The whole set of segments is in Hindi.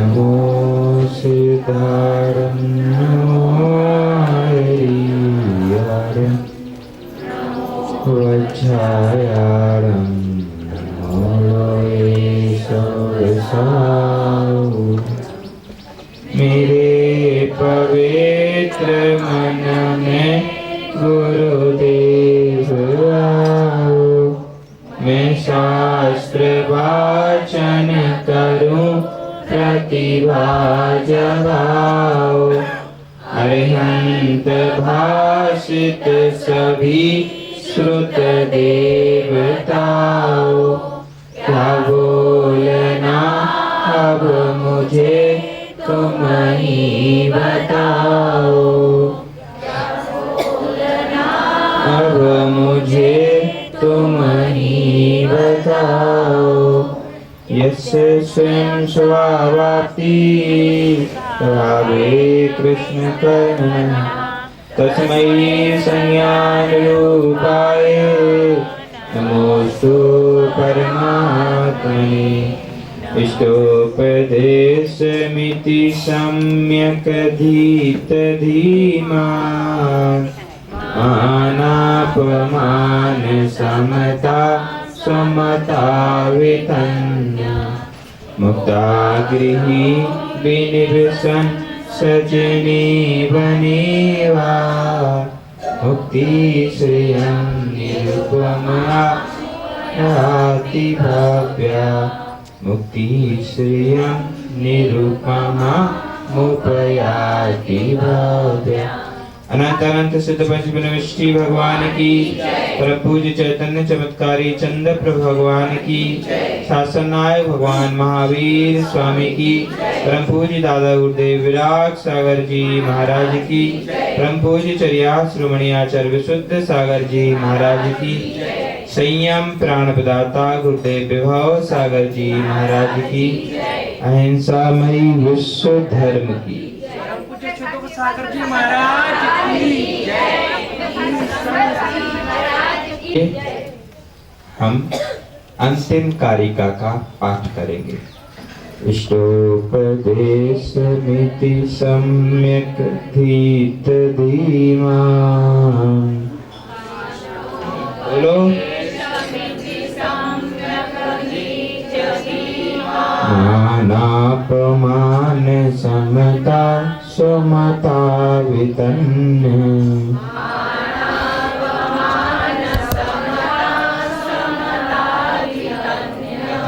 नमो सिद्धारं नमो हरिहरं वज्रायारं नमो लोकेशवसाऊ। मेरे पवित्र मन में गुरुदेव आओ, मैं शास्त्र वाचन करूं प्रतिभा जगाओ। अरिहंत भाषित सभी श्रुत देवताओ, क्या बोलना अब मुझे तुम ही बताओ। अब मुझे तुम ही बताओ। यस्य स्वयं स्वावाप्ति भावे कृष्ण कर्म, तस्मै संज्ञान रूपाय नमोस्तु परमात्मने। इष्टोपदेशमिति सम्यक् धीतधीमान्, मानापमान समता समता वितन्या। मुक्तागृही विनिवसन् सजनी बनेवा, मुक्ति श्रियं निरुपमा याति भव्या। मुक्ति श्रियं निरुपमा मुपयाति भव्या। अनंत अनंत सिद्ध पंचबल विष्टि भगवान की, परम पूज्य चैतन्य चमत्कारी चंद्र प्रभु भगवान की, शासन नायक भगवान महावीर स्वामी की, परम पूज्य दादा गुरुदेव विराग सागर जी महाराज की, परम पूज्य चर्या श्रोमणी आचार्य विशुद्ध सागर जी महाराज की, संयम प्राण प्रदाता गुरुदेव विभव सागर जी महाराज की, अहिंसा मई विश्व धर्म की, सागर जी महाराज की जय। हम अंतिम कारिका का पाठ करेंगे। इष्टोपदेशमिति सम्यक् धीतधीमान्। बोलो। मानापमान समता समता वितन्य।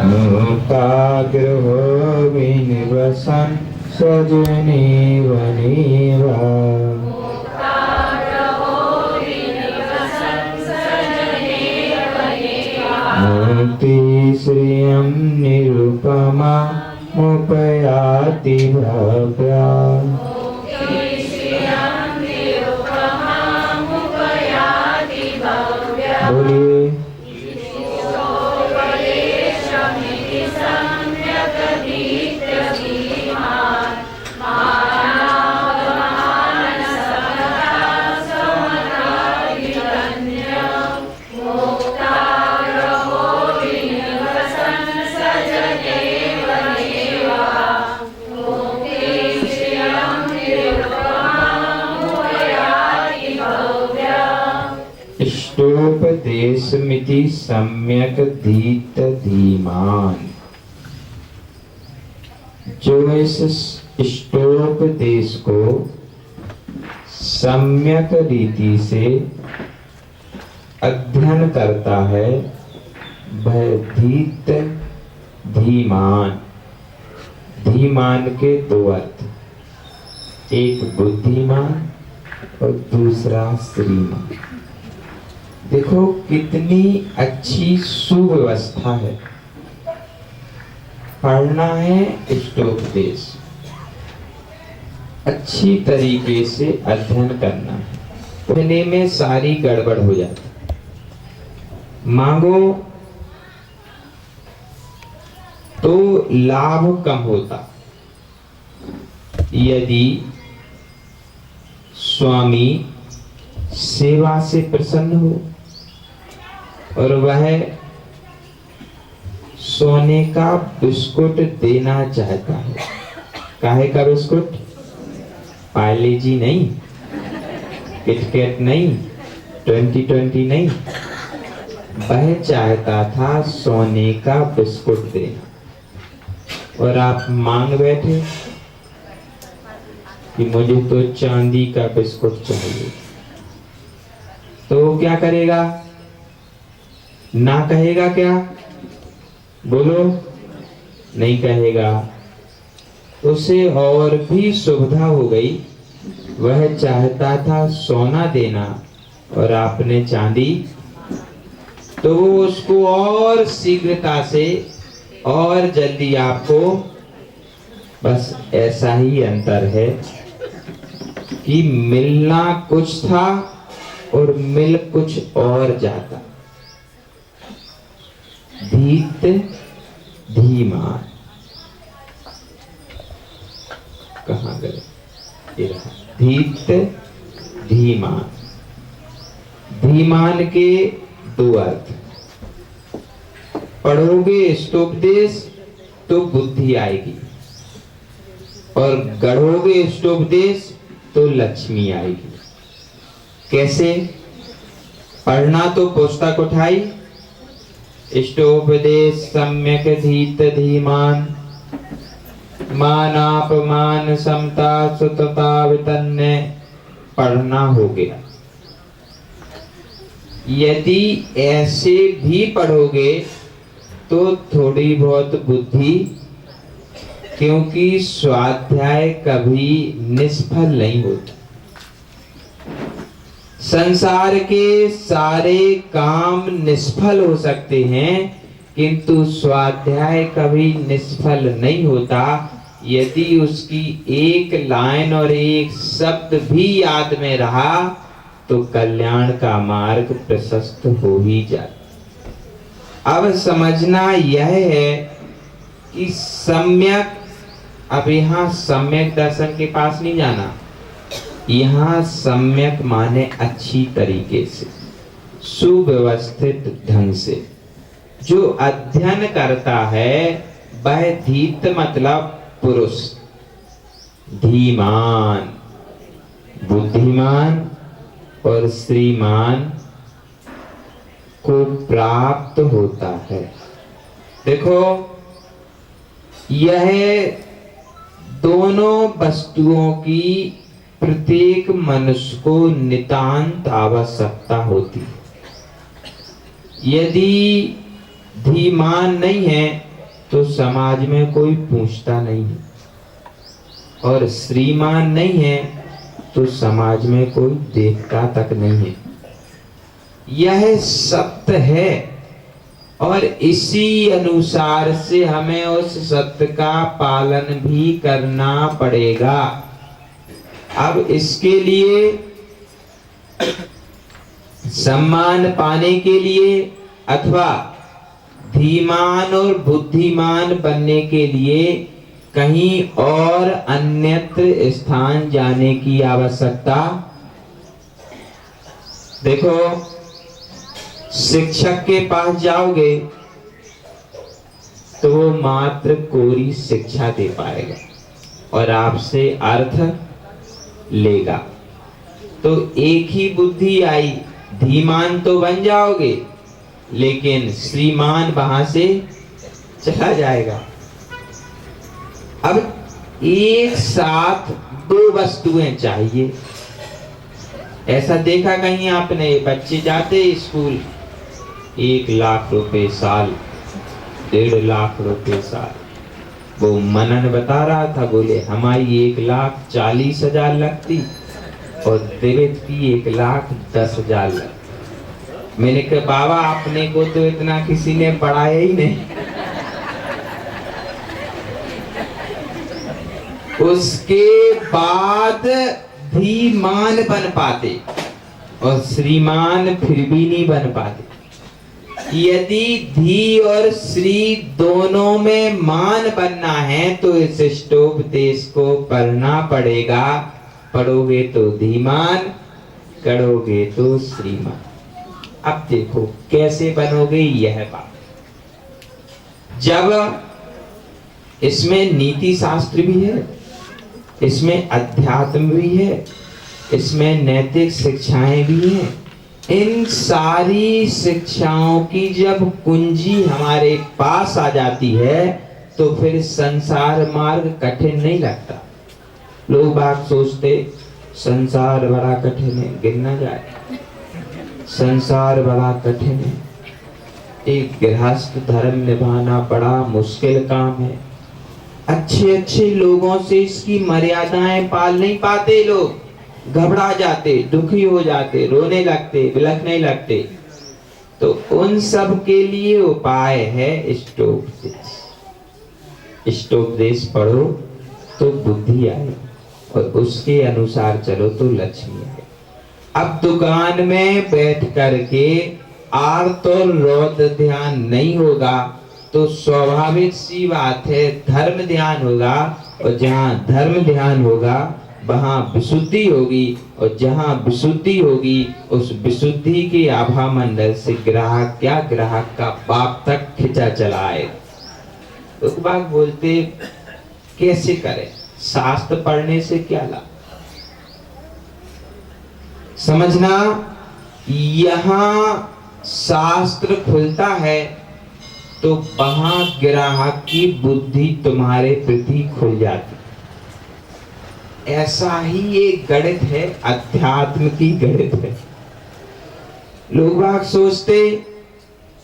मुक्ताग्रहो विनिवसन् सजने वनेवा। मुक्ति श्रियं निरुपमा मुपयाति भव्या। बोलिए। इष्टोपदेशमिति सम्यक् धीतधीमान्। जो इस इष्टोपदेश को सम्यक रीति से अध्ययन करता है वह धीत धीमान। धीमान के दो अर्थ, एक बुद्धिमान और दूसरा श्रीमान। देखो कितनी अच्छी सुव्यवस्था है। पढ़ना है इष्टोपदेश, अच्छी तरीके से अध्ययन करना है। पढ़ने में सारी गड़बड़ हो जाती। मांगो तो लाभ कम होता। यदि स्वामी सेवा से प्रसन्न हो और वह सोने का बिस्कुट देना चाहता है काहे का बिस्कुट? पार्ले जी नहीं, किटकैट नहीं, 2020 नहीं, वह चाहता था सोने का बिस्कुट देना और आप मांग बैठे कि मुझे तो चांदी का बिस्कुट चाहिए। तो वो क्या करेगा? ना कहेगा क्या? बोलो, नहीं कहेगा। उसे और भी सुविधा हो गई, वह चाहता था सोना देना और आपने चांदी, तो वो उसको और शीघ्रता से और जल्दी आपको, बस ऐसा ही अंतर है कि मिलना कुछ था और मिल कुछ और जाता। धीत धीमान, कहाँ गए? ये रहा, धीत धीमान। धीमान के दो अर्थ। पढ़ोगे इष्टोपदेश तो बुद्धि आएगी और गढ़ोगे इष्टोपदेश तो लक्ष्मी आएगी। कैसे? पढ़ना तो पुस्तक उठाई, इष्टोपदेश सम्यक धीत धीमान, मानापमान समता सुतता वितन्य, पढ़ना हो गया। यदि ऐसे भी पढ़ोगे तो थोड़ी बहुत बुद्धि, क्योंकि स्वाध्याय कभी निष्फल नहीं होता। संसार के सारे काम निष्फल हो सकते हैं, किंतु स्वाध्याय कभी निष्फल नहीं होता यदि उसकी एक लाइन और एक शब्द भी याद में रहा तो कल्याण का मार्ग प्रशस्त हो ही जाता। अब समझना यह है कि सम्यक, अब यहाँ सम्यक दर्शन के पास नहीं जाना, यहाँ सम्यक माने अच्छी तरीके से, सुव्यवस्थित ढंग से। जो अध्ययन करता है वह धीत मतलब पुरुष, धीमान बुद्धिमान और श्रीमान को प्राप्त होता है। देखो, यह दोनों वस्तुओं की प्रत्येक मनुष्य को नितांत आवश्यकता होती है। यदि धीमान नहीं है तो समाज में कोई पूछता नहीं है, और श्रीमान नहीं है तो समाज में कोई देखता तक नहीं है। यह सत्य है और इसी अनुसार से हमें उस सत्य का पालन भी करना पड़ेगा। अब इसके लिए, सम्मान पाने के लिए अथवा धीमान और बुद्धिमान बनने के लिए कहीं और अन्यत्र स्थान जाने की आवश्यकता। देखो, शिक्षक के पास जाओगे तो वो मात्र कोरी शिक्षा दे पाएगा और आपसे अर्थ लेगा। तो एक ही बुद्धि आई, धीमान तो बन जाओगे लेकिन श्रीमान वहां से चला जाएगा। अब एक साथ दो वस्तुएं चाहिए। ऐसा देखा कहीं आपने? बच्चे जाते स्कूल, 1 लाख रुपए साल, 1.5 लाख रुपए साल। वो मनन बता रहा था, बोले हमारी 1,40,000 लगती और दिवित की 1,10,000 लगती। मैंने कहा बाबा, आपने को तो इतना किसी ने पढ़ाया ही नहीं। उसके बाद धीमान बन पाते और श्रीमान फिर भी नहीं बन पाते। यदि धी और श्री दोनों में मान बनना है तो इस इष्टोपदेश को पढ़ना पड़ेगा। पढ़ोगे तो धीमान, करोगे तो श्रीमान। अब देखो कैसे बनोगे यह बात। जब इसमें नीति शास्त्र भी है, इसमें अध्यात्म भी है, इसमें नैतिक शिक्षाएं भी हैं। इन सारी शिक्षाओं की जब कुंजी हमारे पास आ जाती है तो फिर संसार मार्ग कठिन नहीं लगता। लोग बात सोचते संसार बड़ा कठिन है, गिर ना जाए, संसार बड़ा कठिन है, एक गृहस्थ धर्म निभाना बड़ा मुश्किल काम है, अच्छे अच्छे लोगों से इसकी मर्यादाएं पाल नहीं पाते, लोग घबरा जाते, दुखी हो जाते, रोने लगते, बिलखने लगते। तो उन सब के लिए उपाय है इष्टोपदेश। इष्टोपदेश पढ़ो तो बुद्धि आए और उसके अनुसार चलो तो लक्ष्मी आए। अब दुकान में बैठ करके आर्त और रौद्र ध्यान नहीं होगा तो स्वाभाविक सी बात है धर्म ध्यान होगा, और जहाँ धर्म ध्यान होगा वहां विशुद्धि होगी, और जहां विशुद्धि होगी उस विशुद्धि के आभा मंडल से ग्राहक क्या ग्राहक का बाप तक खिंचा चला आए। लोग बाग बोलते कैसे करें, शास्त्र पढ़ने से क्या लाभ? समझना, यहां शास्त्र खुलता है तो वहां ग्राहक की बुद्धि तुम्हारे प्रति खुल जाती। ऐसा ही एक गणित है, अध्यात्म की गणित है। लोग बाग सोचते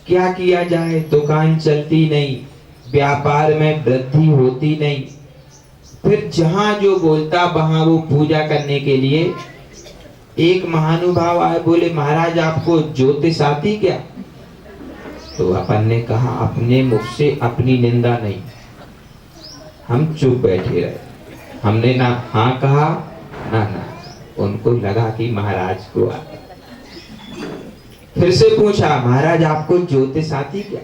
क्या किया जाए, दुकान चलती नहीं, व्यापार में वृद्धि होती नहीं। फिर जहां जो बोलता वहां वो पूजा करने के लिए एक महानुभाव आए, बोले महाराज आपको ज्योतिष आती क्या? तो अपन ने कहा अपने मुख से अपनी निंदा नहीं। हम चुप बैठे रहे, हमने ना हाँ कहा ना ना। उनको लगा कि महाराज को आता। फिर से पूछा महाराज आपको ज्योतिष आती क्या?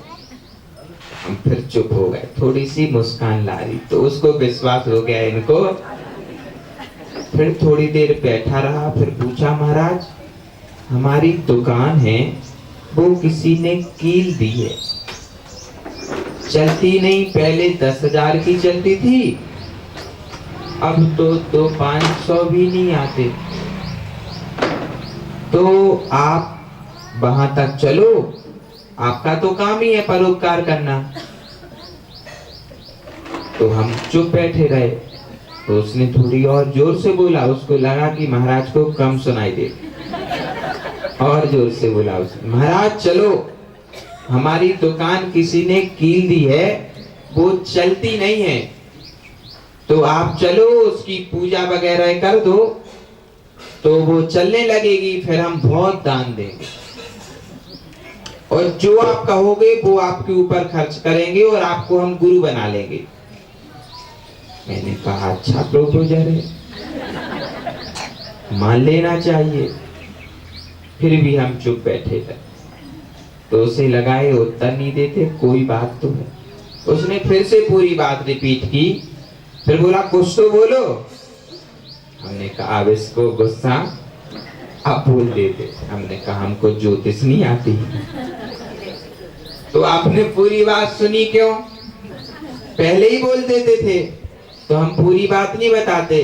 हम फिर चुप हो गए, थोड़ी सी मुस्कान ला रही तो उसको विश्वास हो गया इनको। फिर थोड़ी देर बैठा रहा, फिर पूछा महाराज हमारी दुकान है वो किसी ने कील दी है, चलती नहीं, पहले 10,000 की चलती थी, अब तो 500 भी नहीं आते, तो आप वहां तक चलो, आपका तो काम ही है परोपकार करना। तो हम चुप बैठे रहे। तो उसने थोड़ी और जोर से बोला, उसको लगा कि महाराज को कम सुनाई दे, और जोर से बोला उसने महाराज चलो, हमारी दुकान किसी ने कील दी है, वो चलती नहीं है, तो आप चलो उसकी पूजा वगैरह कर दो तो वो चलने लगेगी, फिर हम बहुत दान देंगे और जो आप कहोगे वो आपके ऊपर खर्च करेंगे और आपको हम गुरु बना लेंगे। मैंने कहा अच्छा प्रोपोजल है, मान लेना चाहिए। फिर भी हम चुप बैठे थे। तो उसे लगाए उत्तर नहीं देते, कोई बात तो है। उसने फिर से पूरी बात रिपीट की, फिर बोला कुछ तो बोलो। हमने कहा अब इसको गुस्सा अब बोल देते। हमने कहा हमको ज्योतिष नहीं आती। तो आपने पूरी बात सुनी क्यों? पहले ही बोल देते थे तो हम पूरी बात नहीं बताते।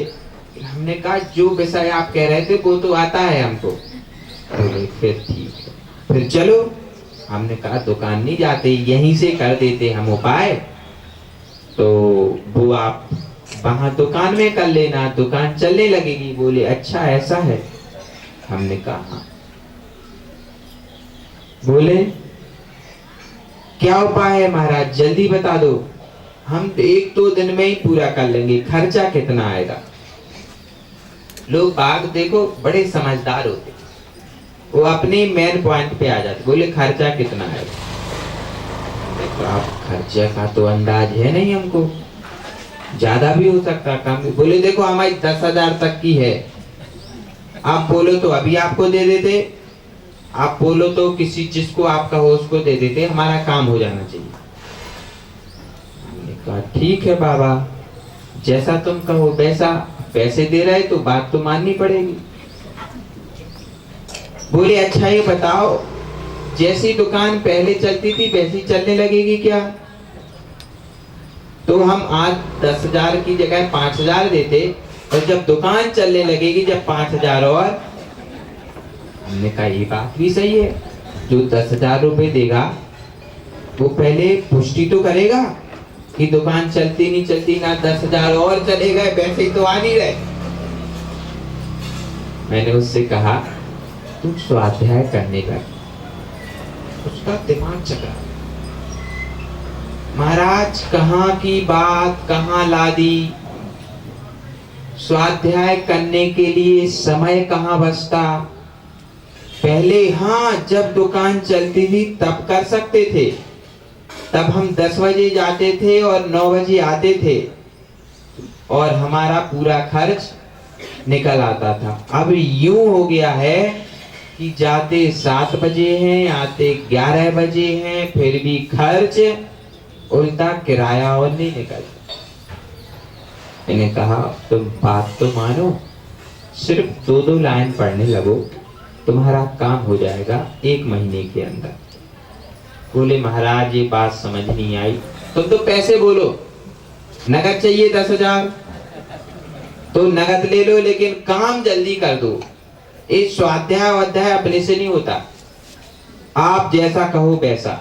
हमने कहा जो विषय आप कह रहे थे वो तो आता है हमको। बोले फिर ठीक है, फिर चलो। हमने कहा दुकान नहीं जाते, यहीं से कर देते हम उपाय, तो वो आप वहां दुकान में कर लेना, दुकान चलने लगेगी। बोले अच्छा ऐसा है। हमने कहा हाँ। बोले क्या उपाय है महाराज, जल्दी बता दो, हम 1-2 दिन में ही पूरा कर लेंगे, खर्चा कितना आएगा? लोग बाग देखो बड़े समझदार होते, वो अपने मेन पॉइंट पे आ जाते। बोले खर्चा कितना आएगा? देखो आप खर्चे का तो अंदाज है नहीं हमको, ज्यादा भी हो सकता, कम भी। बोले देखो हमारी 10,000 तक की है, आप बोलो तो अभी आपको दे देते, आप बोलो तो किसी जिसको आपका हो उसको दे देते, हमारा काम हो जाना चाहिए। हमने कहा ठीक है बाबा, जैसा तुम कहो वैसा। पैसे दे रहे तो बात तो माननी पड़ेगी। बोले अच्छा ये बताओ, जैसी दुकान पहले चलती थी वैसी चलने लगेगी क्या? तो हम आज 10,000 की जगह 5,000 देते और जब दुकान चलने लगेगी जब 5,000 और। हमने कहा ये बात भी सही है, जो 10,000 रुपए देगा वो पहले पुष्टि तो करेगा कि दुकान चलती नहीं चलती, ना 10,000 और चले गए, पैसे तो आ नहीं रहे। मैंने उससे कहा तू स्वाध्याय करने लग। उसका दिमाग चकरा, महाराज कहाँ की बात कहाँ ला दी, स्वाध्याय करने के लिए समय कहाँ बचता। पहले हाँ जब दुकान चलती थी तब कर सकते थे, तब हम 10 बजे जाते थे और 9 बजे आते थे और हमारा पूरा खर्च निकल आता था। अब यूं हो गया है कि जाते 7 बजे हैं, आते 11 बजे हैं, फिर भी खर्च उल्टा किराया और नहीं निकलता। मैंने कहा तुम बात तो मानो, सिर्फ 2-2 लाइन पढ़ने लगो, तुम्हारा काम हो जाएगा 1 महीने के अंदर। बोले महाराज ये बात समझ नहीं आई। तुम तो पैसे बोलो, नगद चाहिए 10,000 तो नगद ले लो, लेकिन काम जल्दी कर दो। ये स्वाध्याय अध्याय अपने से नहीं होता, आप जैसा कहो वैसा।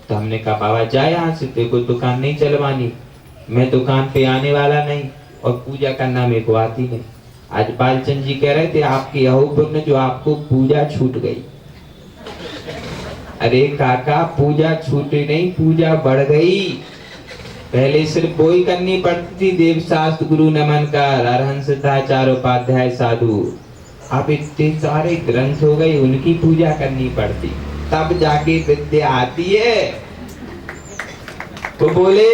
तो हमने कहा बाबा जा यहाँ से, तेरे को दुकान नहीं चलवानी, मैं दुकान पे आने वाला नहीं और पूजा करना मेरे को आती नहीं। आज बालचंद जी कह रहे थे आपकी अहोपुण्य जो आपको पूजा छूट गई। अरे काका पूजा छूटी नहीं, पूजा बढ़ गई। पहले सिर्फ वो ही करनी पड़ती थी, देव शास्त्र गुरु नमनकार अरहंत सिद्धाचार उपाध्याय साधु। अब इतने सारे ग्रंथ हो गए, उनकी पूजा करनी पड़ती, तब जाके विद्या आती है। तो बोले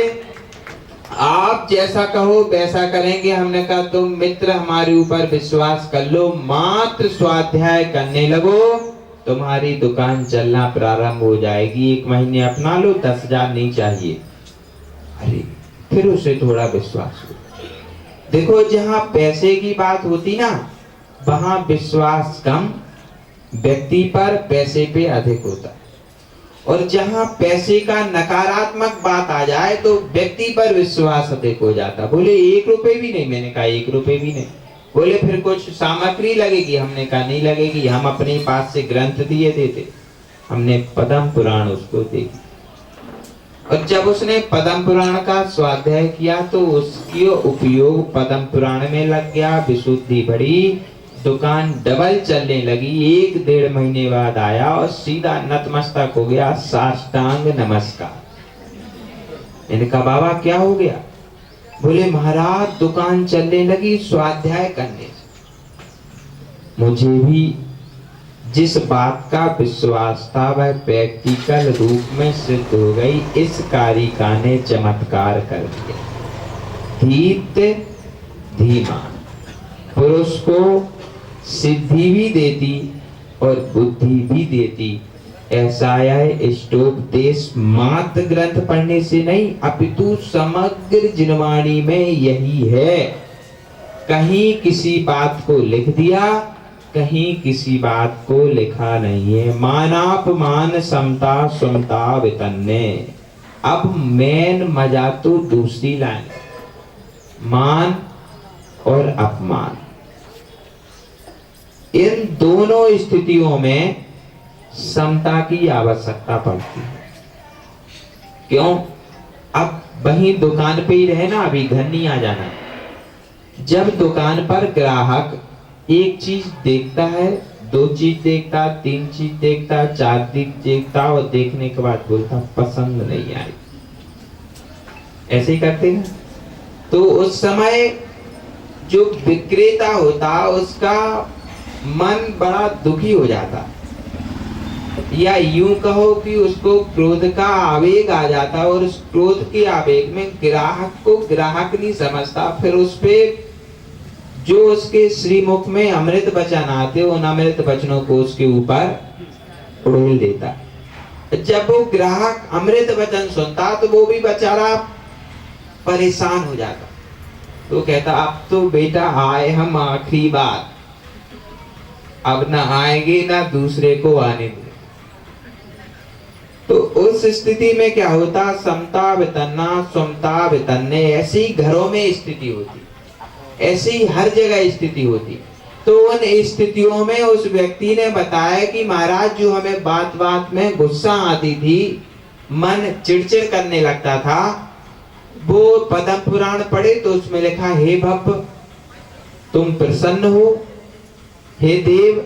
आप जैसा कहो वैसा करेंगे। हमने कहा तुम मित्र हमारे ऊपर विश्वास कर लो, मात्र स्वाध्याय करने लगो, तुम्हारी दुकान चलना प्रारंभ हो जाएगी। 1 महीने अपना लो, 10,000 नहीं चाहिए। अरे फिर उसे थोड़ा विश्वास हो। देखो जहां पैसे की बात होती ना, वहां विश्वास कम व्यक्ति पर, पैसे पे अधिक होता। और जहां पैसे का नकारात्मक बात आ जाए तो व्यक्ति पर विश्वास अधिक हो जाता। बोले 1 रुपए भी नहीं। मैंने कहा 1 रुपए भी नहीं। बोले फिर कुछ सामग्री लगेगी। हमने कहा नहीं लगेगी, हम अपने पास से ग्रंथ दिए देते। हमने पद्म पुराण उसको दे, और जब उसने पद्म पुराण का स्वाध्याय किया तो उसकी उपयोग पद्म पुराण में लग गया, विशुद्धि बढ़ी, दुकान डबल चलने लगी। 1-1.5 महीने बाद आया और सीधा नतमस्तक हो गया, साष्टांग नमस्कार। मैंने कहा बाबा क्या हो गया? बोले महाराज दुकान चलने लगी स्वाध्याय करने से। मुझे भी जिस बात का विश्वास था वह प्रैक्टिकल रूप में सिद्ध हो गई। इस कारिका ने चमत्कार कर दिया। धीत धीमान पुरुष को सिद्धि भी देती और बुद्धि भी देती। ऐसा यह स्टोपदेश मात्र ग्रंथ पढ़ने से नहीं, अपितु समग्र जिनवाणी में यही है। कहीं किसी बात को लिख दिया, कहीं किसी बात को लिखा नहीं है। मानापमान समता सुमता वितन्ने। अब मेन मजा तो दूसरी लाइन, मान और अपमान। इन दोनों स्थितियों में समता की आवश्यकता पड़ती है। क्यों? अब वहीं दुकान पे ही रहे ना, अभी घर नहीं आ जाना। जब दुकान पर ग्राहक एक चीज देखता है, 2 चीज देखता, 3 चीज देखता, 4 चीज देखता और देखने के बाद बोलता पसंद नहीं आई, ऐसे ही करते हैं। तो उस समय जो विक्रेता होता उसका मन बड़ा दुखी हो जाता, या यूं कहो कि उसको क्रोध का आवेग आ जाता, और उस क्रोध के आवेग में ग्राहक को ग्राहक नहीं समझता। फिर उस पे जो उसके श्रीमुख में अमृत वचन आते, उन अमृत वचनों को उसके ऊपर उड़ेल देता। जब वो ग्राहक अमृत वचन सुनता तो वो भी बेचारा परेशान हो जाता। तो कहता अब तो बेटा आए हम आखिरी बार, अब ना आएंगे ना दूसरे को आने देंगे। तो उस स्थिति में क्या होता? समता वितन्ना समता वितन्ने, ऐसी घरों में स्थिति होती। ऐसे ही हर जगह स्थिति होती। तो उन स्थितियों में उस व्यक्ति ने बताया कि महाराज जो हमें बात बात में गुस्सा आती थी, मन चिड़चिड़ करने लगता था, वो पद्म पुराण पढ़े तो उसमें लिखा हे भव तुम प्रसन्न हो, हे देव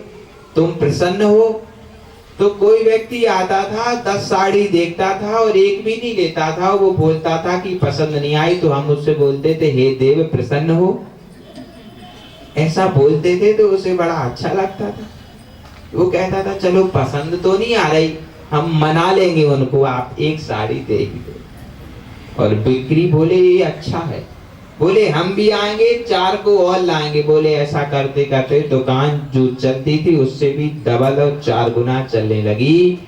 तुम प्रसन्न हो। तो कोई व्यक्ति आता था 10 साड़ी देखता था और एक भी नहीं लेता था, वो बोलता था कि पसंद नहीं आई, तो हम उससे बोलते थे हे देव प्रसन्न हो, ऐसा बोलते थे तो उसे बड़ा अच्छा लगता था। वो कहता था चलो पसंद तो नहीं आ रही, हम मना लेंगे उनको, आप एक साड़ी दे ही दो। और बिक्री बोले ये अच्छा है, बोले हम भी आएंगे 4 को और लाएंगे। बोले ऐसा करते करते दुकान जो चलती थी उससे भी डबल और 4 गुना चलने लगी।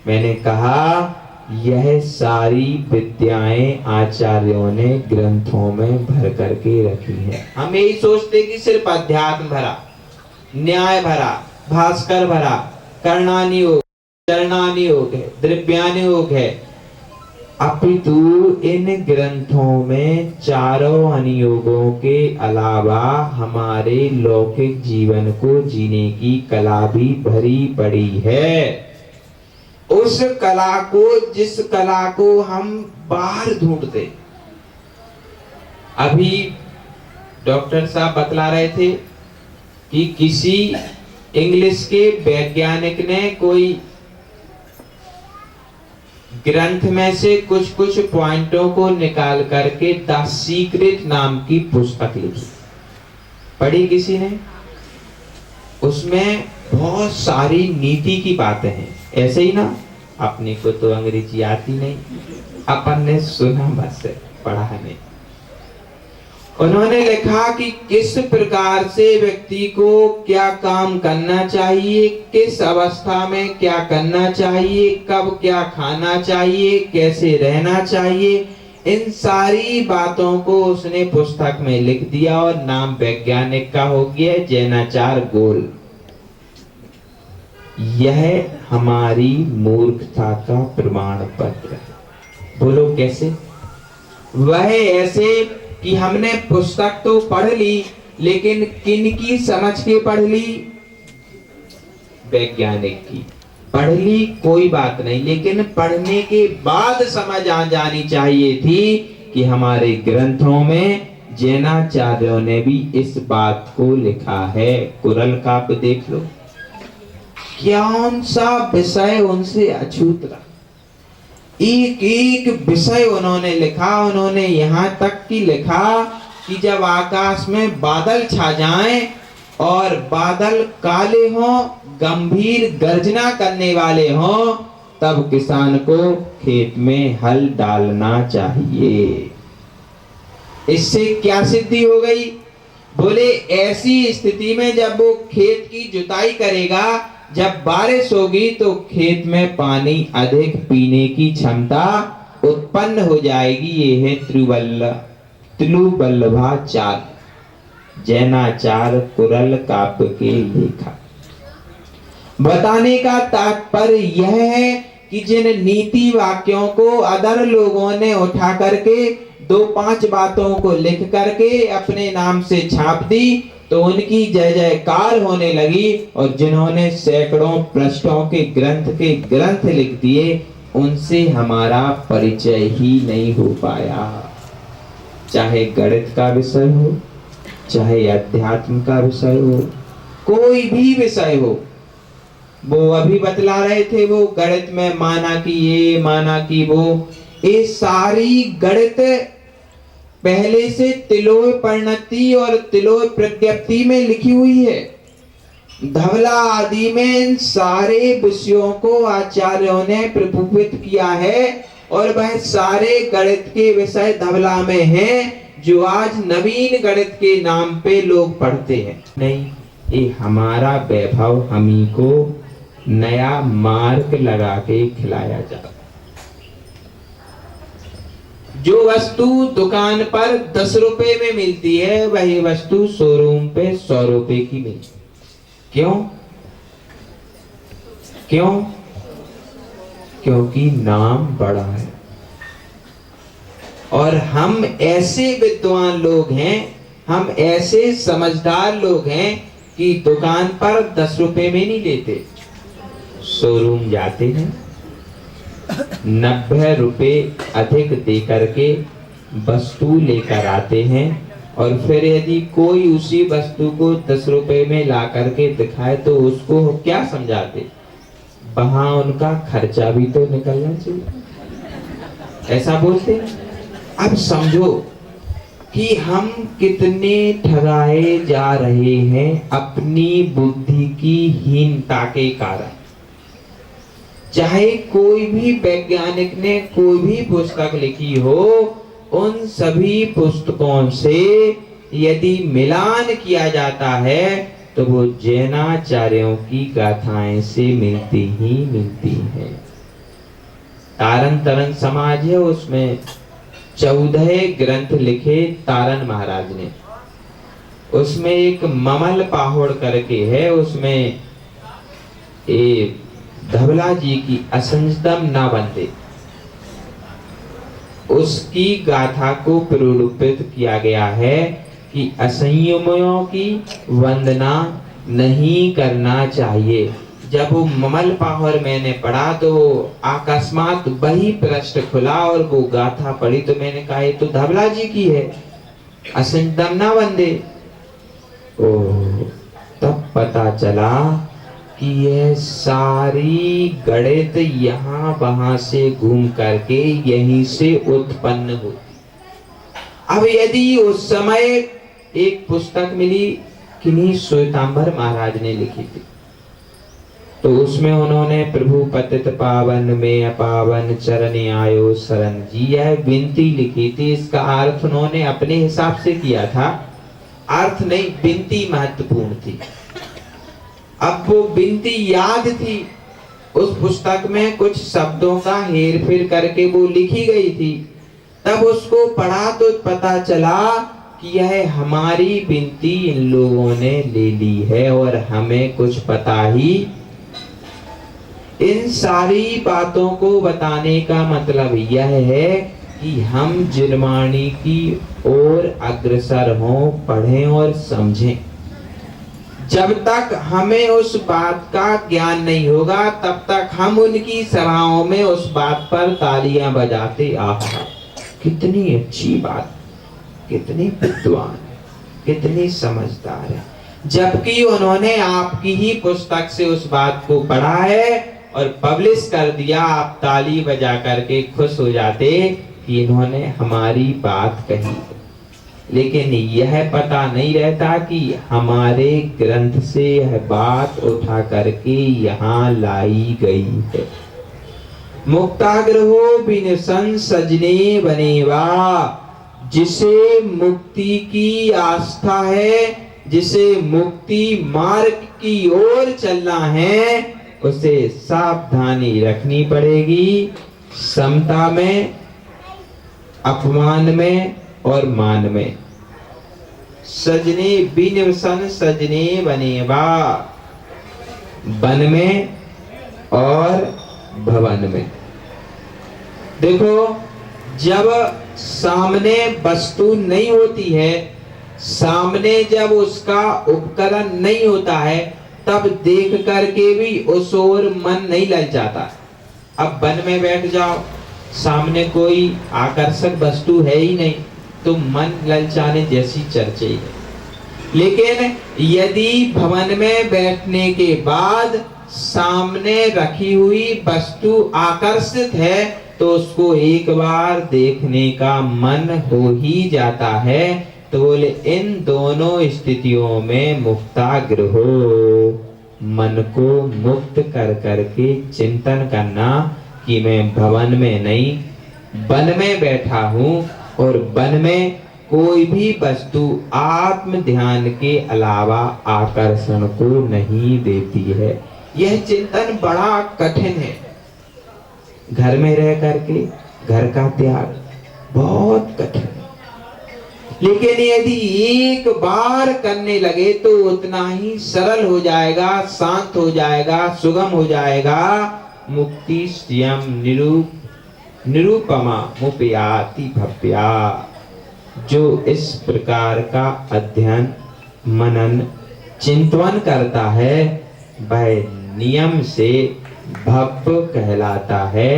मैंने कहा यह सारी विद्याएं आचार्यों ने ग्रंथों में भर करके रखी है। हम यही सोचते कि सिर्फ अध्यात्म भरा, न्याय भरा, भास्कर भरा, करणानि योग, चरणानि योग है, द्रव्यानि योग है, अपितु इन ग्रंथों में चारों अनुयोगों के अलावा हमारे लौकिक जीवन को जीने की कला भी भरी पड़ी है। उस कला को, जिस कला को हम बाहर ढूंढते। अभी डॉक्टर साहब बतला रहे थे कि किसी इंग्लिश के वैज्ञानिक ने कोई ग्रंथ में से कुछ कुछ पॉइंटों को निकाल करके द सीक्रेट नाम की पुस्तक लिखी। पढ़ी किसी ने? उसमें बहुत सारी नीति की बातें हैं। ऐसे ही ना, अपने को तो अंग्रेजी आती नहीं, अपन ने सुना बस, पढ़ा नहीं। उन्होंने लिखा कि किस प्रकार से व्यक्ति को क्या काम करना चाहिए, किस अवस्था में क्या करना चाहिए, कब क्या खाना चाहिए, कैसे रहना चाहिए, इन सारी बातों को उसने पुस्तक में लिख दिया और नाम वैज्ञानिक का हो गया जैनाचार्य गोल। यह हमारी मूर्खता का प्रमाण पत्र है। बोलो कैसे? वह ऐसे कि हमने पुस्तक तो पढ़ ली, लेकिन किन की समझ के पढ़ ली? वैज्ञानिक की पढ़ ली, कोई बात नहीं, लेकिन पढ़ने के बाद समझ आ जानी चाहिए थी कि हमारे ग्रंथों में जैनाचार्यों ने भी इस बात को लिखा है। कुरल काव्य देख लो, कौन सा विषय उनसे अछूत रहा, एक एक विषय उन्होंने लिखा। उन्होंने यहाँ तक कि लिखा कि जब आकाश में बादल छा जाएं और बादल काले हों, गंभीर गर्जना करने वाले हों, तब किसान को खेत में हल डालना चाहिए। इससे क्या सिद्धि हो गई? बोले ऐसी स्थिति में जब वो खेत की जुताई करेगा, जब बारिश होगी तो खेत में पानी अधिक पीने की क्षमता उत्पन्न हो जाएगी। ये है त्रिवल्लभाचार्य जैनाचार्य कुरल काव्य के लेखक। बताने का तात्पर्य यह है कि जिन नीति वाक्यों को अदर लोगों ने उठा करके 2-5 बातों को लिख करके अपने नाम से छाप दी, तो उनकी जय जयकार होने लगी, और जिन्होंने सैकड़ों पृष्ठों के ग्रंथ लिख दिए, उनसे हमारा परिचय ही नहीं हो पाया। चाहे गणित का विषय हो, चाहे अध्यात्म का विषय हो, कोई भी विषय हो। वो अभी बतला रहे थे, वो गणित में माना कि ये, माना कि वो, ये सारी गणित पहले से तिलोय परिणति और तिलोय प्रज्ञप्ति में लिखी हुई है। धवला आदि में इन सारे विषयों को आचार्यों ने प्रभुत्व किया है, और वह सारे गणित के विषय धवला में हैं, जो आज नवीन गणित के नाम पे लोग पढ़ते हैं। नहीं, ये हमारा वैभव हमी को नया मार्ग लगा के खिलाया जाता। जो वस्तु दुकान पर 10 रुपए में मिलती है, वही वस्तु शोरूम पे 100 रुपए की मिलती। क्यों? क्यों? क्योंकि नाम बड़ा है। और हम ऐसे विद्वान लोग हैं हम ऐसे समझदार लोग हैं कि दुकान पर 10 रुपए में नहीं लेते, शोरूम जाते हैं 90 रुपए अधिक दे करके वस्तु लेकर आते हैं, और फिर यदि कोई उसी वस्तु को 10 रुपए में ला करके दिखाए तो उसको क्या समझाते, वहां उनका खर्चा भी तो निकलना चाहिए, ऐसा बोलते हैं। अब समझो कि हम कितने ठगाए जा रहे हैं अपनी बुद्धि की हीनता के कारण। चाहे कोई भी वैज्ञानिक ने कोई भी पुस्तक लिखी हो, उन सभी पुस्तकों से यदि मिलान किया जाता है तो वो जैनाचार्यों की गाथाएं से मिलती ही मिलती है। तारन तरन समाज है, उसमें 14 ग्रंथ लिखे तारन महाराज ने। उसमें एक ममल पाहोड़ करके है, उसमें धवला जी की असंजतम ना बंदे, उसकी गाथा को प्ररूपित किया गया है कि असंयमियों की वंदना नहीं करना चाहिए। जब वो ममल पाहोर मैंने पढ़ा तो अकस्मात वही पृष्ठ खुला और वो गाथा पढ़ी तो मैंने कहा ये तो धवला जी की है, असंजतम ना बंदे। ओ तब पता चला कि यह सारी गणित यहाँ वहां से घूम करके यहीं से उत्पन्न होती। अब यदि उस समय एक पुस्तक मिली किन्हीं श्वेतांबर महाराज ने लिखी थी, तो उसमें उन्होंने प्रभु पतित पावन में अपावन चरण आयो शरण जी यह विनती लिखी थी। इसका अर्थ उन्होंने अपने हिसाब से किया था, अर्थ नहीं, विनती महत्वपूर्ण थी। अब वो विनती याद थी, उस पुस्तक में कुछ शब्दों का हेर फेर करके वो लिखी गई थी। तब उसको पढ़ा तो पता चला कि यह हमारी विनती इन लोगों ने ले ली है और हमें कुछ पता ही। इन सारी बातों को बताने का मतलब यह है कि हम जिनवाणी की ओर अग्रसर हों, पढ़ें और समझें। जब तक हमें उस बात का ज्ञान नहीं होगा तब तक हम उनकी सभाओं में उस बात पर तालियां बजाते आहा कितनी अच्छी बात, कितनी विद्वान, कितनी समझदार है, जबकि उन्होंने आपकी ही पुस्तक से उस बात को पढ़ा है और पब्लिश कर दिया। आप ताली बजा करके खुश हो जाते कि इन्होंने हमारी बात कही, लेकिन यह पता नहीं रहता कि हमारे ग्रंथ से यह बात उठा करके यहाँ लाई गई है। मुक्ताग्रहो बिन सन सजने बनेवा, जिसे मुक्ति की आस्था है, जिसे मुक्ति मार्ग की ओर चलना है, उसे सावधानी रखनी पड़ेगी, समता में, अपमान में और मान में। सजने बिन सन सजने बनेवा, वन में और भवन में। देखो, जब सामने वस्तु नहीं होती है, सामने जब उसका उपकरण नहीं होता है, तब देख करके भी उस ओर मन नहीं लग जाता। अब वन में बैठ जाओ, सामने कोई आकर्षक वस्तु है ही नहीं तो मन ललचाने जैसी चर्चा ही है। लेकिन यदि भवन में बैठने के बाद सामने रखी हुई वस्तु आकर्षित है तो उसको एक बार देखने का मन हो ही जाता है। तो बोले इन दोनों स्थितियों में मुक्ताग्र हो, मन को मुक्त कर करके चिंतन करना कि मैं भवन में नहीं वन में बैठा हूँ और वन में कोई भी वस्तु आत्म ध्यान के अलावा आकर्षण को नहीं देती है। यह चिंतन बड़ा कठिन है। घर में रह करके घर का त्याग बहुत कठिन है, लेकिन यदि एक बार करने लगे तो उतना ही सरल हो जाएगा, शांत हो जाएगा, सुगम हो जाएगा। मुक्ति स्वयं निरूपमा मुपयाति भव्या। जो इस प्रकार का अध्ययन मनन चिंतन करता है वह नियम से भव्य कहलाता है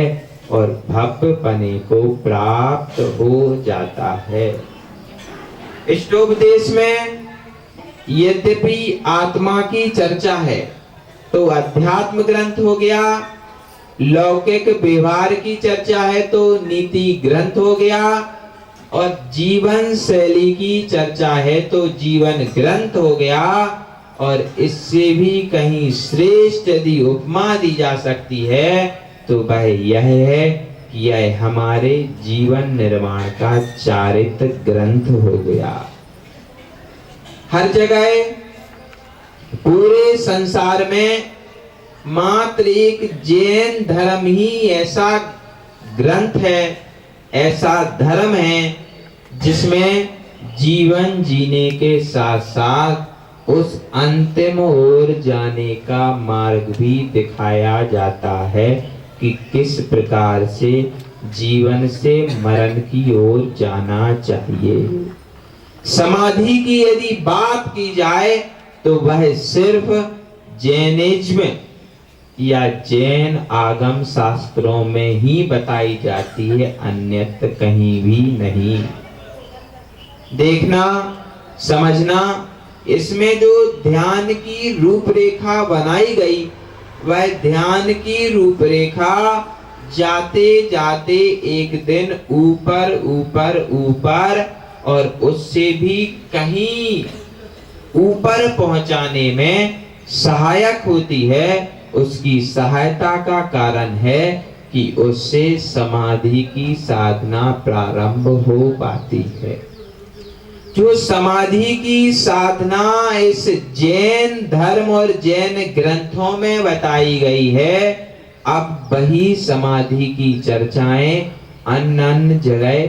और भव्य पने को प्राप्त हो जाता है। इष्टोपदेश में यद्यपि आत्मा की चर्चा है तो अध्यात्म ग्रंथ हो गया, लौकिक व्यवहार की चर्चा है तो नीति ग्रंथ हो गया, और जीवन शैली की चर्चा है तो जीवन ग्रंथ हो गया। और इससे भी कहीं श्रेष्ठ यदि उपमा दी जा सकती है तो वह यह है कि यह हमारे जीवन निर्माण का चारित्र ग्रंथ हो गया। हर जगह पूरे संसार में मात्र एक जैन धर्म ही ऐसा ग्रंथ है, ऐसा धर्म है जिसमें जीवन जीने के साथ साथ उस अंतिम ओर जाने का मार्ग भी दिखाया जाता है कि किस प्रकार से जीवन से मरण की ओर जाना चाहिए। समाधि की यदि बात की जाए तो वह सिर्फ जैनिज्म या जैन आगम शास्त्रों में ही बताई जाती है, अन्यत्र कहीं भी नहीं। देखना समझना, इसमें जो ध्यान की रूपरेखा बनाई गई वह ध्यान की रूपरेखा जाते जाते एक दिन ऊपर ऊपर ऊपर और उससे भी कहीं ऊपर पहुंचाने में सहायक होती है। उसकी सहायता का कारण है कि उससे समाधि की साधना प्रारंभ हो पाती है। जो समाधि की साधना इस जैन धर्म और जैन ग्रंथों में बताई गई है, अब वही समाधि की चर्चाएं अन्य अन्य जगह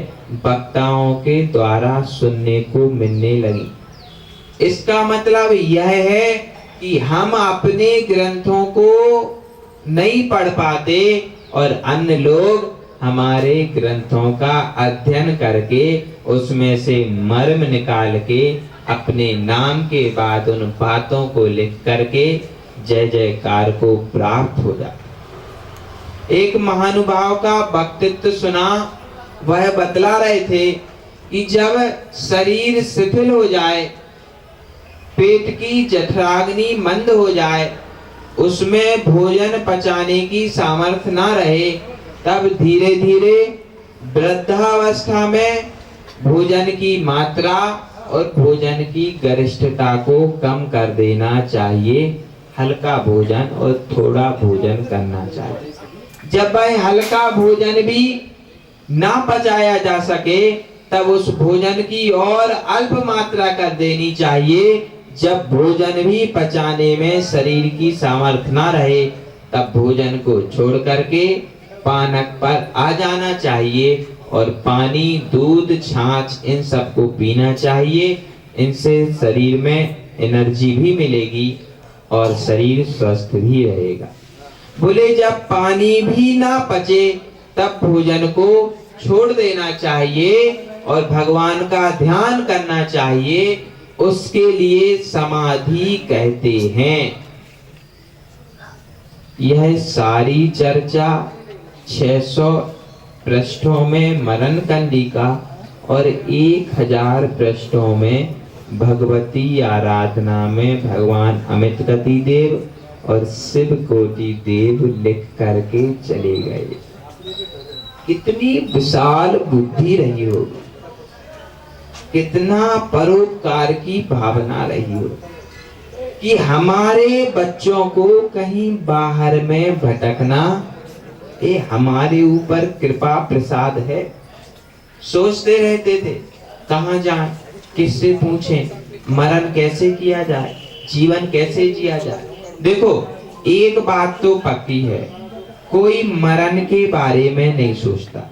वक्ताओं के द्वारा सुनने को मिलने लगी। इसका मतलब यह है कि हम अपने ग्रंथों को नहीं पढ़ पाते और अन्य लोग हमारे ग्रंथों का अध्ययन करके उसमें से मर्म निकाल के अपने नाम के बाद उन बातों को लिख करके जय जयकार को प्राप्त हो जाए। एक महानुभाव का वक्तृत्व सुना, वह बतला रहे थे कि जब शरीर शिथिल हो जाए, पेट की जठराग्नि मंद हो जाए, उसमें भोजन पचाने की सामर्थ्य ना रहे, तब धीरे धीरे वृद्धावस्था में भोजन की मात्रा और भोजन की गरिष्ठता को कम कर देना चाहिए, हल्का भोजन और थोड़ा भोजन करना चाहिए। जब वह हल्का भोजन भी ना पचाया जा सके तब उस भोजन की और अल्प मात्रा कर देनी चाहिए। जब भोजन भी पचाने में शरीर की सामर्थ्य ना रहे तब भोजन को छोड़ करके पानक पर आ जाना चाहिए और पानी, दूध, छाछ इन सबको पीना चाहिए। इनसे शरीर में एनर्जी भी मिलेगी और शरीर स्वस्थ भी रहेगा। बोले जब पानी भी ना पचे तब भोजन को छोड़ देना चाहिए और भगवान का ध्यान करना चाहिए, उसके लिए समाधि कहते हैं। यह सारी चर्चा 600 पृष्ठों में मरण कंडिका और 1000 पृष्ठों में भगवती आराधना में भगवान अमित गति देव और शिव कोटि देव लिख करके चले गए। कितनी विशाल बुद्धि रही होगी, कितना परोपकार की भावना रही हो कि हमारे बच्चों को कहीं बाहर में भटकना ये हमारे ऊपर कृपा प्रसाद है। सोचते रहते थे कहाँ जाएं, किससे पूछें, मरण कैसे किया जाए, जीवन कैसे जिया जाए। देखो एक बात तो पक्की है, कोई मरण के बारे में नहीं सोचता,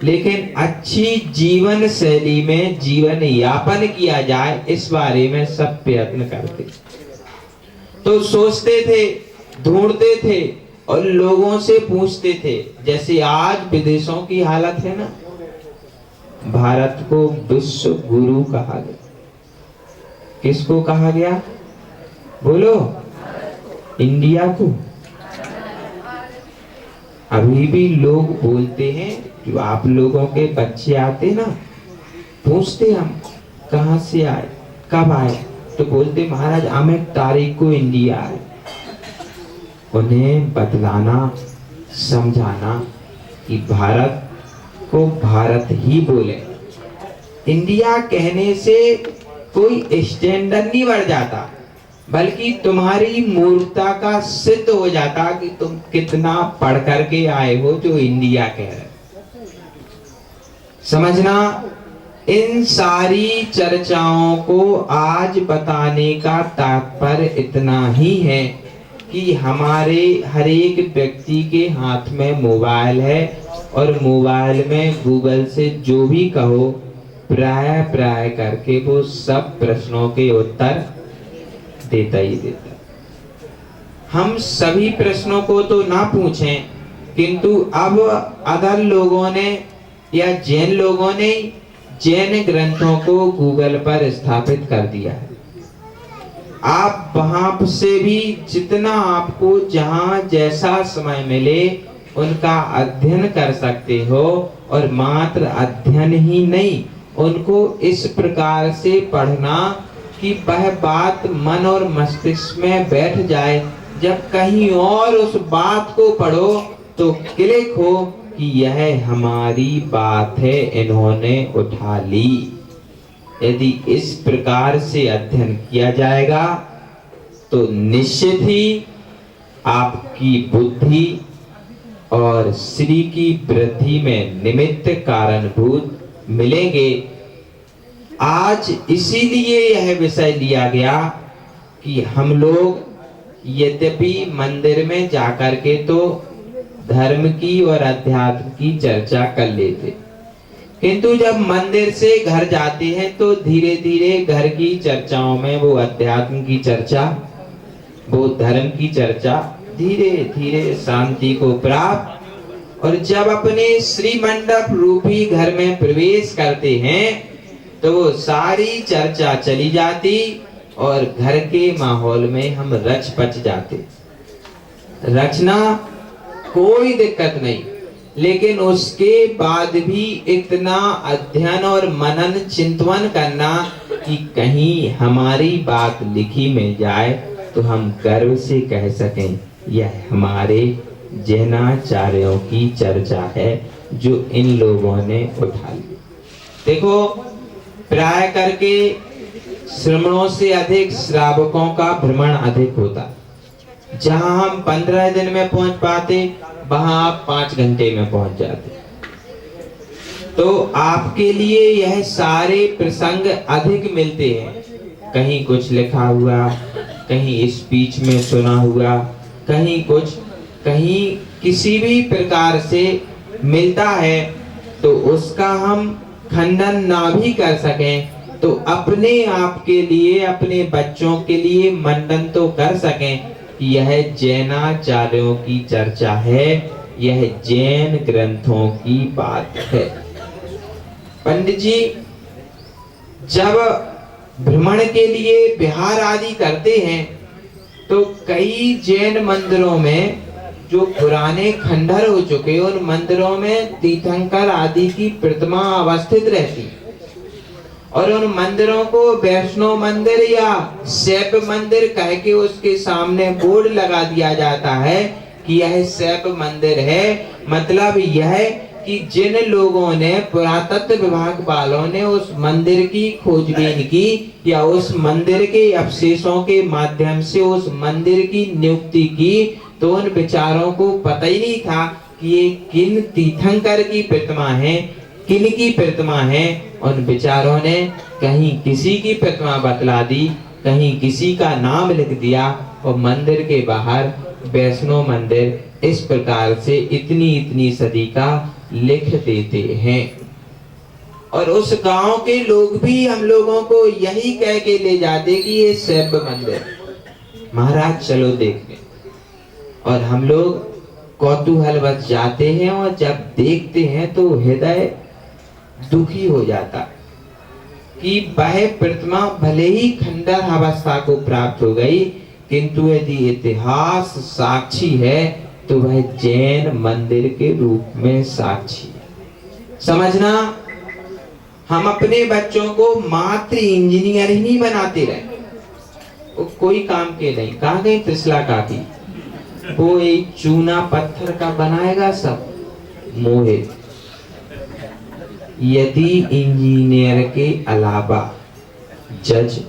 लेकिन अच्छी जीवन शैली में जीवन यापन किया जाए इस बारे में सब प्रयत्न करते। तो सोचते थे, ढूंढते थे और लोगों से पूछते थे। जैसे आज विदेशों की हालत है ना, भारत को विश्व गुरु कहा गया। किसको कहा गया? बोलो, इंडिया को। अभी भी लोग बोलते हैं, जो आप लोगों के बच्चे आते ना, पूछते हम कहाँ से आए, कब आए, तो बोलते महाराज हम 1 तारीख को इंडिया आए। उन्हें बतलाना, समझाना कि भारत को भारत ही बोले। इंडिया कहने से कोई स्टैंडर्ड नहीं बढ़ जाता, बल्कि तुम्हारी मूर्खता का सिद्ध हो जाता कि तुम कितना पढ़ करके आए हो जो इंडिया कह रहे। समझना, इन सारी चर्चाओं को आज बताने का तात्पर्य इतना ही है कि हमारे हर एक व्यक्ति के हाथ में मोबाइल है और मोबाइल में गूगल से जो भी कहो प्राय करके वो सब प्रश्नों के उत्तर देता ही देता। हम सभी प्रश्नों को तो ना पूछें, किंतु अब अदर लोगों ने या जैन लोगों ने जैन ग्रंथों को गूगल पर स्थापित कर दिया है। आप वहां से भी जितना आपको जहां जैसा समय मिले उनका अध्ययन कर सकते हो, और मात्र अध्ययन ही नहीं, उनको इस प्रकार से पढ़ना कि वह बात मन और मस्तिष्क में बैठ जाए। जब कहीं और उस बात को पढ़ो तो क्लिक हो कि यह हमारी बात है, इन्होंने उठा ली। यदि इस प्रकार से अध्ययन किया जाएगा तो निश्चित ही आपकी बुद्धि और श्री की वृद्धि में निमित्त कारणभूत मिलेंगे। आज इसीलिए यह विषय लिया गया कि हम लोग यद्यपि मंदिर में जाकर के तो धर्म की और अध्यात्म की चर्चा कर लेते, किंतु जब मंदिर से घर जाते हैं तो धीरे धीरे घर की चर्चाओं में वो अध्यात्म की चर्चा, वो धर्म की चर्चा धीरे धीरे शांति को प्राप्त, और जब अपने श्री मंडप रूपी घर में प्रवेश करते हैं तो वो सारी चर्चा चली जाती और घर के माहौल में हम रच पच जाते। रचना कोई दिक्कत नहीं, लेकिन उसके बाद भी इतना अध्ययन और मनन चिंतन करना कि कहीं हमारी बात लिखी में जाए तो हम गर्व से कह सकें यह हमारे जैनाचार्यों की चर्चा है जो इन लोगों ने उठा ली। देखो, प्राय करके श्रमणों से अधिक श्रावकों का भ्रमण अधिक होता। जहां हम 15 दिन में पहुंच पाते, वहां आप 5 घंटे में पहुंच जाते। तो आपके लिए यह सारे प्रसंग अधिक मिलते हैं। कहीं कुछ लिखा हुआ, कहीं स्पीच में सुना हुआ, कहीं कुछ, कहीं किसी भी प्रकार से मिलता है, तो उसका हम खंडन ना भी कर सकें तो अपने आप के लिए, अपने बच्चों के लिए मंडन तो कर सकें कि यह जैनाचार्यों की चर्चा है, यह जैन ग्रंथों की बात है। पंडित जी जब भ्रमण के लिए बिहार आदि करते हैं तो कई जैन मंदिरों में जो पुराने खंडहर हो चुके, उन मंदिरों में तीर्थंकर आदि की प्रतिमा अवस्थित रहती, और उन मंदिरों को वैष्णव मंदिर या शैव मंदिर कह के उसके सामने बोर्ड लगा दिया जाता है कि यह शैव मंदिर है। मतलब यह कि जिन लोगों ने, पुरातत्व विभाग वालों ने उस मंदिर की खोजबीन की या उस मंदिर के अवशेषों के माध्यम से उस मंदिर की नियुक्ति की, तो उन विचारों को पता ही नहीं था कि ये किन तीर्थंकर की प्रतिमा है, किन की प्रतिमा है। उन विचारों ने कहीं किसी की प्रतिमा बतला दी, कहीं किसी का नाम लिख दिया, और मंदिर के बाहर वैष्णव मंदिर, इस प्रकार से इतनी सदी का लिख देते हैं। और उस गांव के लोग भी हम लोगों को यही कह के ले जाते कि ये शैव मंदिर, महाराज चलो देखने। और हम लोग कौतूहलवश जाते हैं, और जब देखते हैं तो हृदय दुखी हो जाता कि वह प्रतिमा भले ही खंडर अवस्था को प्राप्त हो गई, किंतु यदि इतिहास साक्षी है तो वह जैन मंदिर के रूप में साक्षी है। समझना, हम अपने बच्चों को मात्र इंजीनियर ही नहीं बनाते रहे, वो कोई काम के नहीं। कहाँ गई त्रिशला काकी? वो एक चूना पत्थर का बनाएगा सब, मोहित। यदि इंजीनियर के अलावा जज,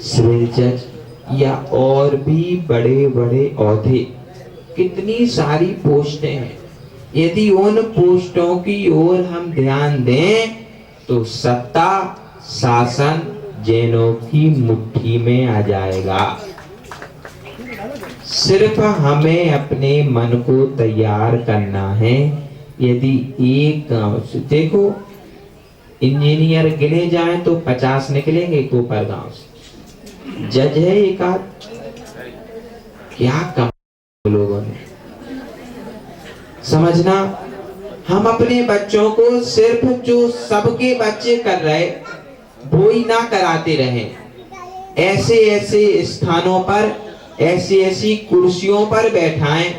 सिविल जज या और भी बड़े बड़े ओहदे, कितनी सारी पोस्टें हैं, यदि उन पोस्टों की ओर हम ध्यान दें तो सत्ता शासन जैनों की मुट्ठी में आ जाएगा। सिर्फ हमें अपने मन को तैयार करना है। यदि एक गांव से, देखो इंजीनियर गिने जाएं तो 50 निकलेंगे कोपर गांव से, जज है एक आध, क्या कम लोगों ने। समझना, हम अपने बच्चों को सिर्फ जो सबके बच्चे कर रहे वो ही ना कराते रहें। ऐसे ऐसे स्थानों पर, ऐसी ऐसी कुर्सियों पर बैठाएं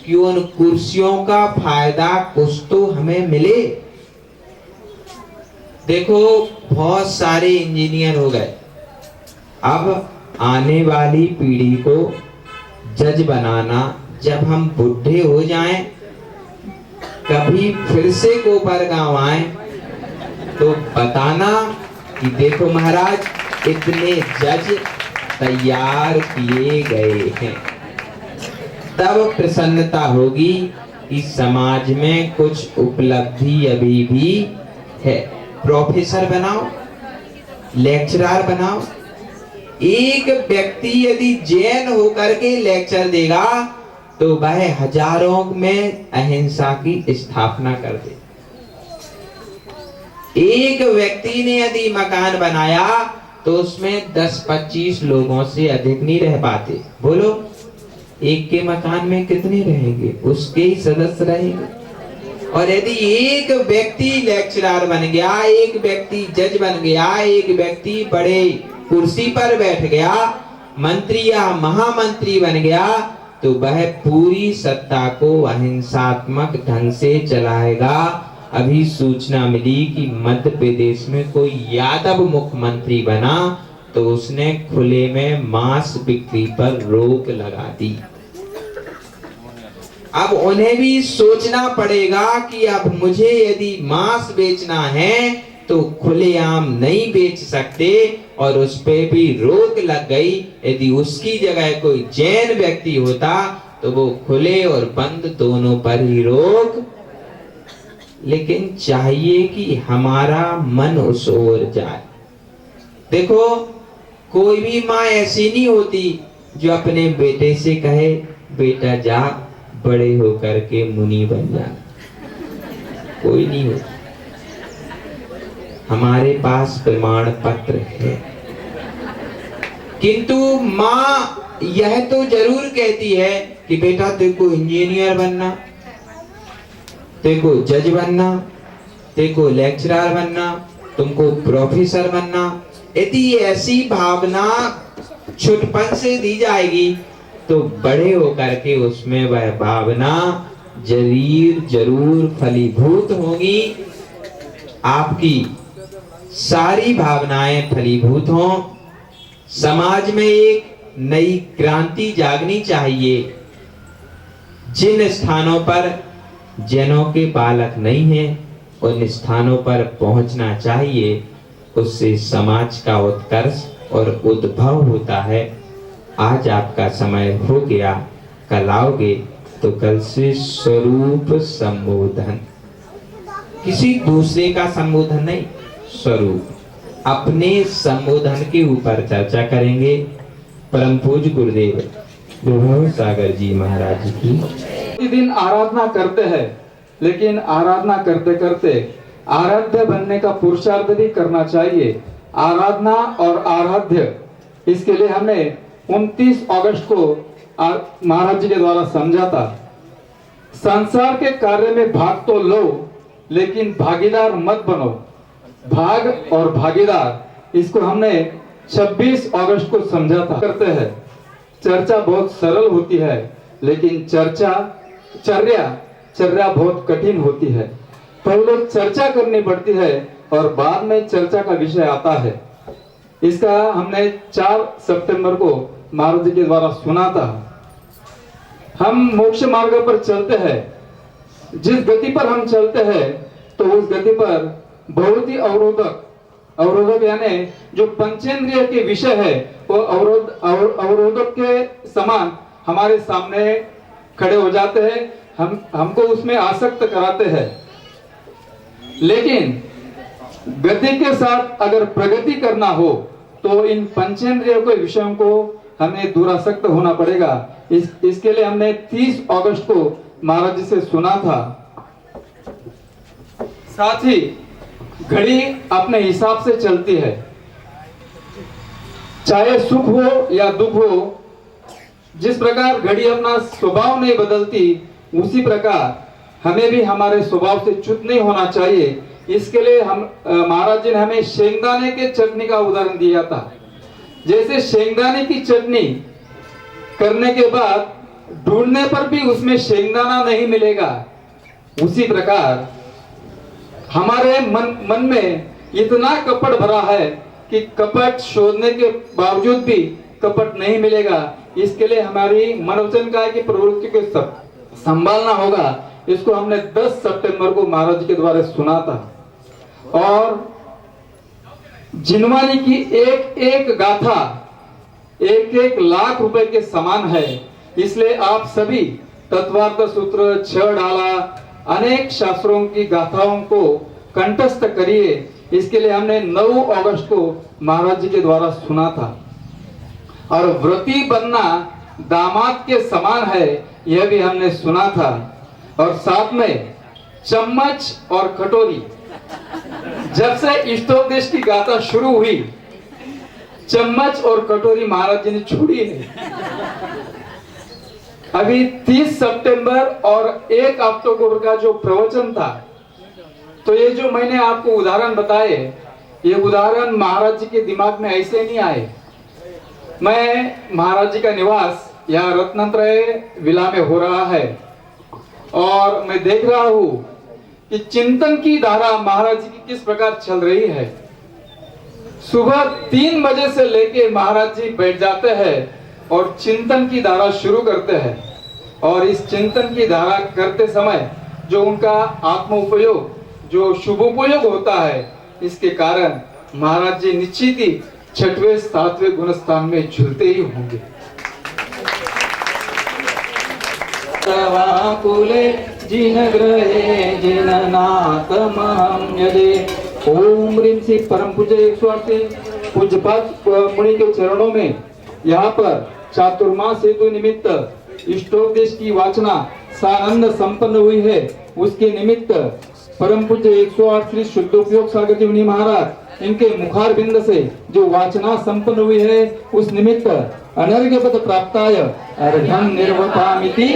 कि उन कुर्सियों का फायदा कुछ तो हमें मिले। देखो बहुत सारे इंजीनियर हो गए, अब आने वाली पीढ़ी को जज बनाना, जब हम बुढ़े हो जाएं, कभी फिर से कोपर गांव आए तो बताना कि देखो महाराज इतने जज तैयार किए गए हैं। तब प्रसन्नता होगी कि समाज में कुछ उपलब्धि अभी भी है। प्रोफेसर बनाओ, लेक्चरर बनाओ। एक व्यक्ति यदि जैन होकर के लेक्चर देगा तो वह हजारों में अहिंसा की स्थापना कर दे। एक व्यक्ति ने यदि मकान बनाया तो उसमें 10-25 लोगों से अधिक नहीं रह पाते। बोलो एक के मकान में कितने रहेंगे? उसके ही सदस्य रहेंगे। और यदि एक व्यक्ति लेक्चरर बन गया, एक व्यक्ति जज बन गया, एक व्यक्ति बड़े कुर्सी पर बैठ गया, मंत्री या महामंत्री बन गया, तो वह पूरी सत्ता को अहिंसात्मक ढंग से चलाएगा। अभी सूचना मिली कि मध्य प्रदेश में कोई यादव मुख्यमंत्री बना तो उसने खुले में मांस बिक्री पर रोक लगा दी। अब उन्हें भी सोचना पड़ेगा कि अब मुझे यदि मांस बेचना है तो खुलेआम नहीं बेच सकते, और उस पे भी रोक लग गई। यदि उसकी जगह कोई जैन व्यक्ति होता तो वो खुले और बंद दोनों पर ही रोक। लेकिन चाहिए कि हमारा मन उस ओर जाए। देखो कोई भी माँ ऐसी नहीं होती जो अपने बेटे से कहे बेटा जा बड़े होकर के मुनि बन जाना। कोई नहीं होता। हमारे पास प्रमाण पत्र है, किंतु माँ यह तो जरूर कहती है कि बेटा तेको इंजीनियर बनना, तेको जज बनना, तेको लेक्चरर बनना, तुमको प्रोफेसर बनना। यदि ऐसी भावना छुटपन से दी जाएगी तो बड़े होकर के उसमें वह भावना जरूर फलीभूत होगी। आपकी सारी भावनाएं फलीभूत हों, समाज में एक नई क्रांति जागनी चाहिए। जिन स्थानों पर जैनों के बालक नहीं हैं उन स्थानों पर पहुंचना चाहिए। उससे समाज का उत्कर्ष और उद्भव होता है। आज आपका समय हो गया, कल आओगे तो कल से स्वरूप संबोधन, किसी दूसरे का संबोधन नहीं, स्वरूप अपने संबोधन के ऊपर चर्चा करेंगे। परम पूज्य गुरुदेव विभव सागर जी महाराज की दिन आराधना करते हैं, लेकिन आराधना करते करते आराध्य बनने का पुरुषार्थ भी करना चाहिए। आराधना और आराध्य, इसके लिए हमने 29 अगस्त को महाराज जी के द्वारा समझा था। संसार के कार्य में भाग तो लो, लेकिन भागीदार मत बनो। भाग और भागीदार, इसको हमने 26 अगस्त को समझा था। करते हैं, चर्चा बहुत सरल होती है, लेकिन चर्या बहुत कठिन होती है। पहले चर्चा करनी पड़ती है और बाद में चर्चा का विषय आता है। इसका हमने 4 सितंबर को महाराज जी के द्वारा सुना था। हम मोक्ष मार्ग पर चलते हैं, जिस गति पर हम चलते हैं तो उस गति पर बहुत ही अवरोधक यानी जो पंचेंद्रिय के विषय है वो अवरोधक के समान हमारे सामने खड़े हो जाते हैं, हमको उसमें आसक्त कराते हैं। लेकिन गति के साथ अगर प्रगति करना हो तो इन पंचेंद्रिय के विषयों को हमें दूरासक्त होना पड़ेगा। इसके लिए हमने 30 अगस्त को महाराज जी से सुना था। साथ ही घड़ी अपने हिसाब से चलती है, चाहे सुख हो या दुख हो। जिस प्रकार घड़ी अपना स्वभाव नहीं बदलती, उसी प्रकार हमें भी हमारे स्वभाव से च्युत नहीं होना चाहिए। इसके लिए हम महाराज जी ने हमें शेंगदाने के चटनी का उदाहरण दिया था। जैसे शेंगदाने की चटनी करने के बाद ढूंढने पर भी उसमें शेंगदाना नहीं मिलेगा, उसी प्रकार हमारे मन में इतना कपट भरा है कि कपट शोधने के बावजूद भी कपट नहीं मिलेगा। इसके लिए हमारी मनोवचन काय की प्रवृत्ति को संभालना होगा। इसको हमने 10 सितंबर को महाराज जी के द्वारा सुना था। और जिनवानी की एक गाथा 1 लाख रुपए के समान है। इसलिए आप सभी तत्वार्थ सूत्र, 6 डाला, अनेक शास्त्रों की गाथाओं को कंठस्थ करिए। इसके लिए हमने 9 अगस्त को महाराज जी के द्वारा सुना था। और व्रती बनना दामाद के समान है, यह भी हमने सुना था। और साथ में चम्मच और कटोरी, जब से इष्टोपदेश की गाथा शुरू हुई, चम्मच और कटोरी महाराज जी ने छोड़ी नहीं। अभी 30 सितंबर और 1 अक्टूबर का जो प्रवचन था, तो ये जो मैंने आपको उदाहरण बताए, ये उदाहरण महाराज जी के दिमाग में ऐसे नहीं आए। मैं महाराज जी का निवास यहाँ रत्नत्रय विला में हो रहा है और मैं देख रहा हूँ कि चिंतन की धारा महाराज जी की किस प्रकार चल रही है। सुबह 3 बजे से लेके महाराज जी बैठ जाते हैं और चिंतन की धारा शुरू करते हैं। और इस चिंतन की धारा करते समय जो उनका आत्म उपयोग, जो शुभ उपयोग होता है, इसके कारण महाराज जी निश्चित ही 6वें 7वें गुण स्थान में झूलते ही होंगे। कुले जिन ग्रहे जिननाथ महं यदे। ओम ह्रीं श्री परम पूज्य 108 पूज्यपाद मुनि के चरणों में यहाँ पर चातुर्मास हेतु निमित्त इष्टोपदेश की वाचना सानंद संपन्न हुई है। उसके निमित्त परम पूज्य 108 श्री शुद्धोपयोग सागर जी मुनि महाराज, इनके मुखार बिंद से जो वाचना संपन्न हुई है, उस निमित्त अनर्घ्य पद प्राप्ताय अर्घ्यं निर्वपामिति।